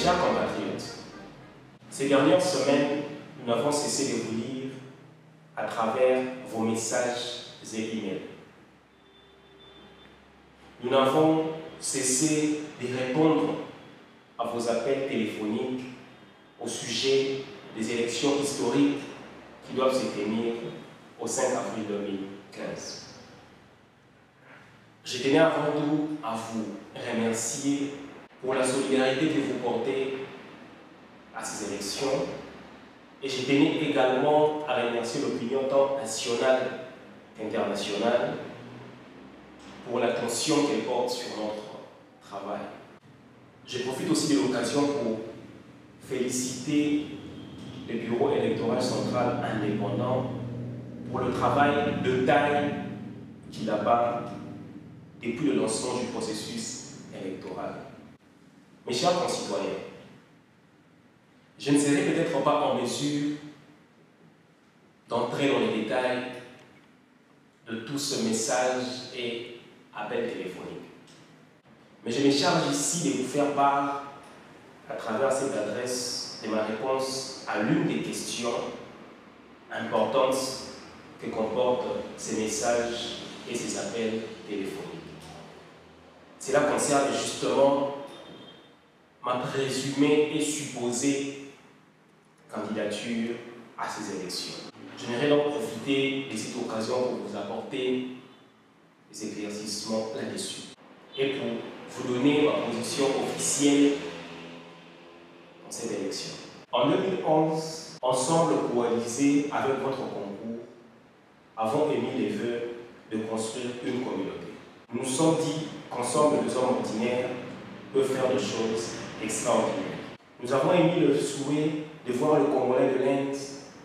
chers compatriotes, ces dernières semaines, nous n'avons cessé de vous lire à travers vos messages et emails. Nous n'avons cessé de répondre à vos appels téléphoniques au sujet des élections historiques qui doivent se tenir au 5 avril 2015. Je tenais avant tout à vous remercier pour la solidarité que vous portez à ces élections et je tenais également à remercier l'opinion tant nationale qu'internationale pour l'attention qu'elle porte sur notre travail. Je profite aussi de l'occasion pour féliciter le Bureau électoral central indépendant pour le travail de taille qu'il abat depuis le lancement du processus électoral. Mes chers concitoyens, je ne serai peut-être pas en mesure d'entrer dans les détails de tout ce message et appel téléphonique. Mais je me charge ici de vous faire part, à travers cette adresse, de ma réponse à l'une des questions importantes que comportent ces messages et ces appels téléphoniques. Cela concerne justement ma présumée et supposée candidature à ces élections. J'aimerais donc profiter de cette occasion pour vous apporter des éclaircissements là-dessus et pour vous donner ma position officielle dans cette élection. En 2011, Ensemble coalisé avec votre concours, avons émis les vœux de construire une communauté. Nous nous sommes dit qu'ensemble, les hommes ordinaires peuvent faire des choses extraordinaires. Nous avons émis le souhait de voir le Congolais de l'Inde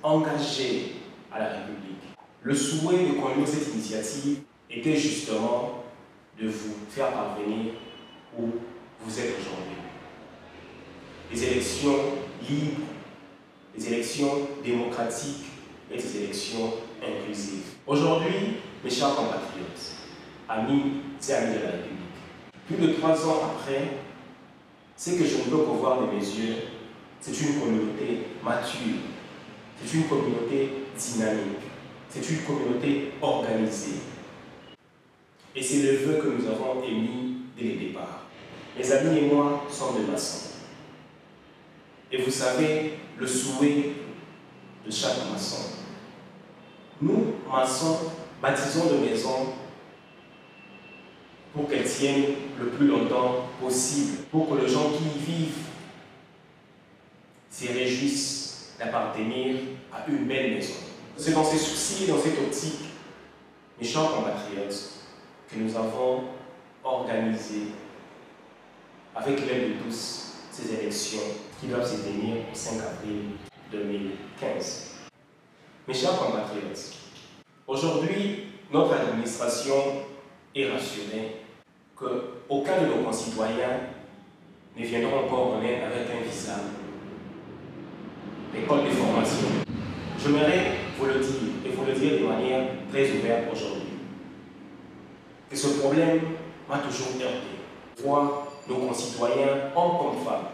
engagé à la République. Le souhait de conduire cette initiative était justement de vous faire parvenir où vous êtes aujourd'hui. Des élections libres, des élections démocratiques et des élections inclusives. Aujourd'hui, mes chers compatriotes, amis et amis de la République, plus de 3 ans après, ce que je ne peux que voir de mes yeux, c'est une communauté mature, c'est une communauté dynamique, c'est une communauté organisée. Et c'est le vœu que nous avons émis dès le départ. Mes amis et moi sommes des maçons. Et vous savez, le souhait de chaque maçon. Nous, maçons, bâtissons de maisons pour qu'elles tiennent le plus longtemps possible, pour que les gens qui y vivent se réjouissent d'appartenir à une belle maison. C'est dans ces soucis et dans cette optique, mes chers compatriotes, que nous avons organisé, avec l'aide de tous, ces élections qui doivent se tenir le 5 avril 2015. Mes chers compatriotes, aujourd'hui, notre administration est rassurée qu'aucun de nos concitoyens ne viendra encore en Inde avec un visa d'école de formation. J'aimerais vous le dire, et vous le dire de manière très ouverte aujourd'hui, que ce problème m'a toujours heurté. Voir nos concitoyens, hommes comme femmes,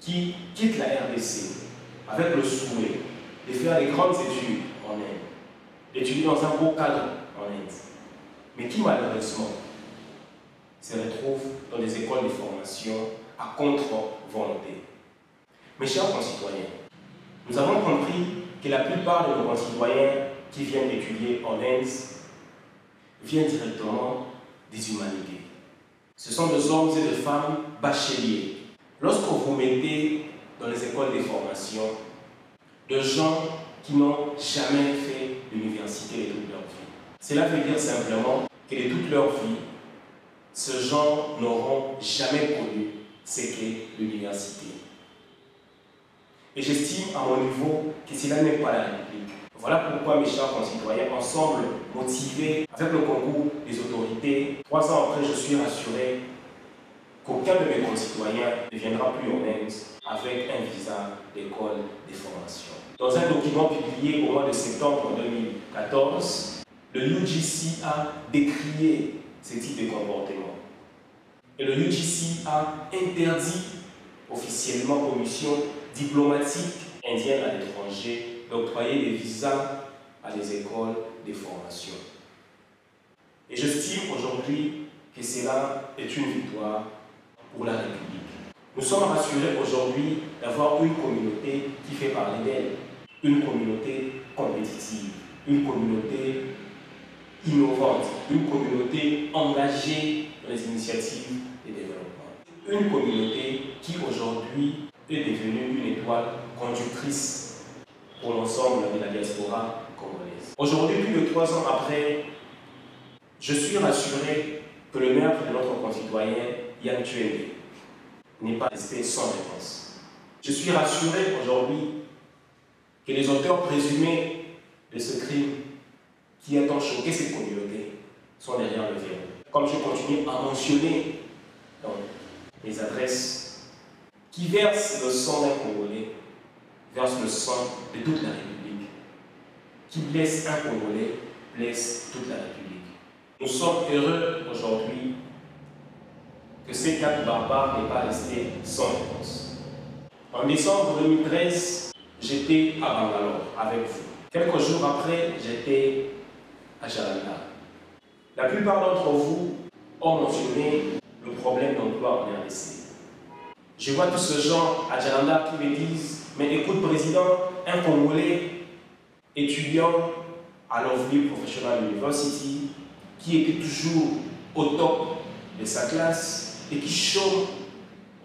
qui quittent la RDC avec le souhait de faire des grandes études en Inde, d'étudier dans un beau cadre en Inde, mais qui malheureusement se retrouvent dans des écoles de formation à contre-volonté. Mes chers concitoyens, nous avons compris que la plupart de nos concitoyens qui viennent étudier en Inde viennent directement des humanités. Ce sont des hommes et des femmes bacheliers. Lorsque vous mettez dans les écoles de formation de gens qui n'ont jamais fait l'université de toute leur vie, cela veut dire simplement que de toute leur vie, ces gens n'auront jamais connu ce qu'est l'université. Et j'estime à mon niveau que cela n'est pas la République. Voilà pourquoi, mes chers concitoyens, ensemble, motivés avec le concours des autorités, 3 ans après, je suis rassuré qu'aucun de mes concitoyens ne viendra plus en Inde avec un visa d'école de formation. Dans un document publié au mois de septembre 2014, le UGC a décrié ce type de comportement. Et le UGC a interdit officiellement aux missions diplomatiques indiennes à l'étranger, d'octroyer des visas à des écoles de formation. Et j'estime aujourd'hui que cela est une victoire pour la République. Nous sommes rassurés aujourd'hui d'avoir une communauté qui fait parler d'elle, une communauté compétitive, une communauté innovante, une communauté engagée dans les initiatives de développement. Une communauté qui aujourd'hui est devenue une étoile conductrice pour l'ensemble de la diaspora congolaise. Aujourd'hui, plus de 3 ans après, je suis rassuré que le meurtre de notre concitoyen Yang Tuende n'est pas resté sans réponse. Je suis rassuré aujourd'hui que les auteurs présumés de ce crime qui a tant choqué cette communauté sont derrière le verrou. Comme je continue à mentionner dans les adresses qui versent le sang d'un Congolais, versent le sang de toute la République. Qui blesse un Congolais, blesse toute la République. Nous sommes heureux aujourd'hui que ces actes barbares n'aient pas resté sans réponse. En décembre 2013, j'étais à Bangalore avec vous. Quelques jours après, j'étais à Jakarta. La plupart d'entre vous ont mentionné le problème d'emploi en RDC. Je vois tous ces gens à Jakarta qui me disent « Mais écoute, Président, un Congolais étudiant à Lovely Professional University qui était toujours au top de sa classe et qui chôme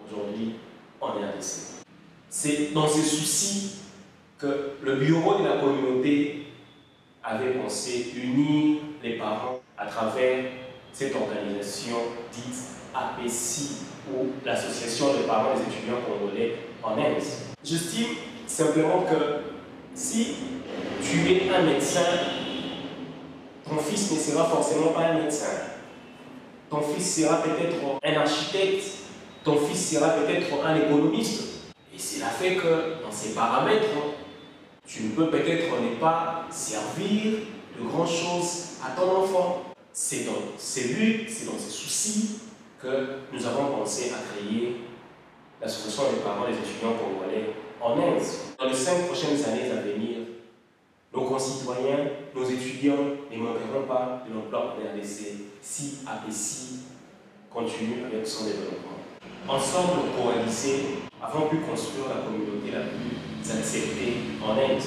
aujourd'hui en RDC. » C'est dans ces soucis que le bureau de la communauté avait pensé unir les parents à travers cette organisation dite APC ou l'Association des parents des étudiants congolais en Inde. J'estime simplement que si tu es un médecin, ton fils ne sera forcément pas un médecin. Ton fils sera peut-être un architecte, ton fils sera peut-être un économiste. Et cela fait que dans ces paramètres, tu ne peux peut-être ne pas servir de grandes choses à ton enfant. C'est dans ces buts, c'est dans ces soucis que nous avons pensé à créer l'Association des parents des étudiants congolais en Inde. Dans les 5 prochaines années à venir, nos concitoyens, nos étudiants ne manqueront pas de l'emploi en RDC si APC continue avec son développement. Ensemble, coalisés, avons pu construire la communauté la plus acceptée en Inde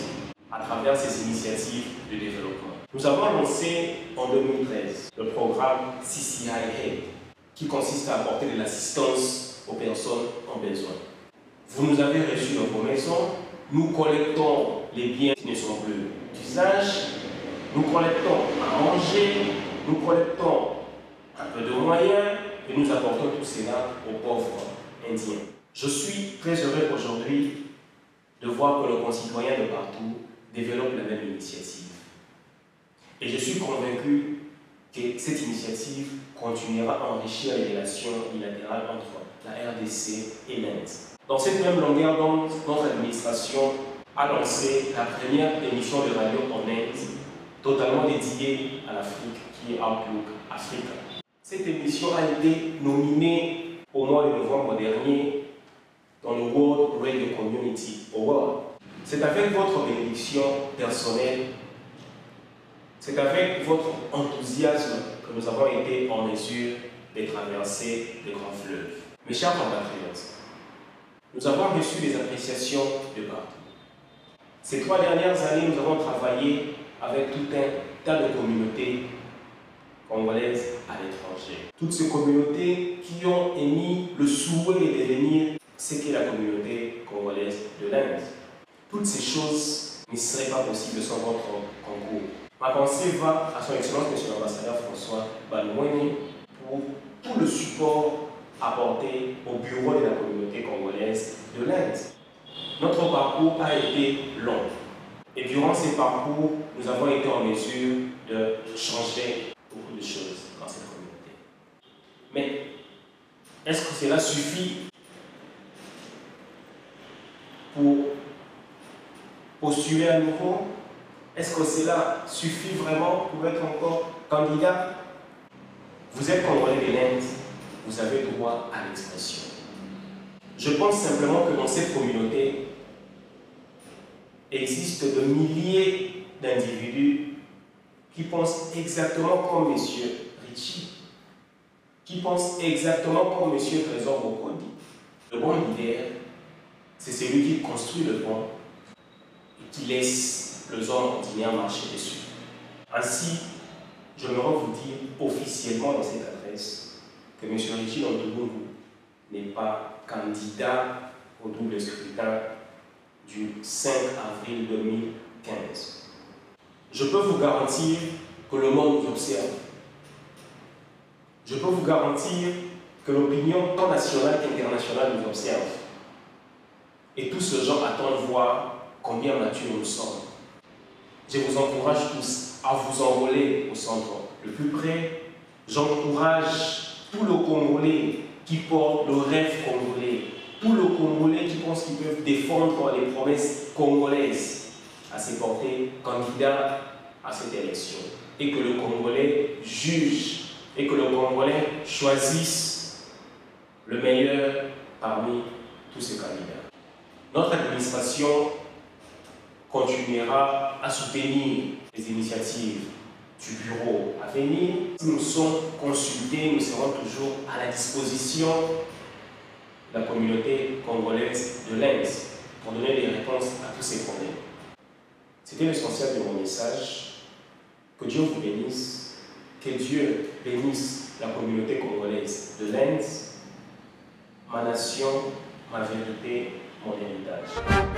à travers ces initiatives de développement. Nous avons lancé en 2013 le programme CCI Aid qui consiste à apporter de l'assistance aux personnes en besoin. Vous nous avez reçus dans vos maisons, nous collectons les biens qui ne sont plus d'usage, nous collectons à manger, nous collectons un peu de moyens et nous apportons tout cela aux pauvres indiens. Je suis très heureux aujourd'hui de voir que nos concitoyens de partout développent la même initiative. Et je suis convaincu que cette initiative continuera à enrichir les relations bilatérales entre la RDC et l'Inde. Dans cette même longueur d'onde, notre administration a lancé la première émission de radio en Inde, totalement dédiée à l'Afrique, qui est Outlook Africa. Cette émission a été nominée au mois de novembre dernier dans le World Radio Community Award. C'est avec votre bénédiction personnelle, c'est avec votre enthousiasme que nous avons été en mesure de traverser les grands fleuves. Mes chers compatriotes, nous avons reçu des appréciations de partout. Ces 3 dernières années, nous avons travaillé avec tout un tas de communautés congolaises à l'étranger. Toutes ces communautés qui ont émis le souhait de devenir ce qu'est la communauté congolaise de l'Inde. Toutes ces choses ne seraient pas possibles sans votre concours. Ma pensée va à son Excellence, Monsieur l'Ambassadeur François Balouane, pour tout le support apporté au bureau de la communauté congolaise de l'Inde. Notre parcours a été long. Et durant ces parcours, nous avons été en mesure de changer beaucoup de choses dans cette communauté. Mais est-ce que cela suffit pour postuler à nouveau? Est-ce que cela suffit vraiment pour être encore candidat? Vous êtes Congolais de l'Inde, vous avez droit à l'expression. Je pense simplement que dans cette communauté existent de milliers d'individus qui pensent exactement comme M. Ritchie, qui pensent exactement comme M. Trésor Bokodi. Le bon leader, c'est celui qui construit le pont et qui laisse les hommes continuer à marcher dessus. Ainsi, je me rends vous dire officiellement dans cette adresse que M. Ritchie Ntoubongo n'est pas candidat au double scrutin du 5 avril 2015. Je peux vous garantir que le monde nous observe. Je peux vous garantir que l'opinion tant nationale qu'internationale nous observe. Et tous ces gens attendent voir combien matures nous sommes. Je vous encourage tous à vous enrôler au centre le plus près. J'encourage tout le Congolais qui porte le rêve congolais, tout le Congolais qui pense qu'ils peuvent défendre les promesses congolaises à se porter candidat à cette élection. Et que le Congolais juge et que le Congolais choisisse le meilleur parmi tous ces candidats. Notre administration continuera à soutenir les initiatives du bureau à venir. Si nous sommes consultés, nous serons toujours à la disposition de la communauté congolaise de l'Inde pour donner des réponses à tous ces problèmes. C'était l'essentiel de mon message. Que Dieu vous bénisse, que Dieu bénisse la communauté congolaise de l'Inde, ma nation, ma vérité, mon héritage.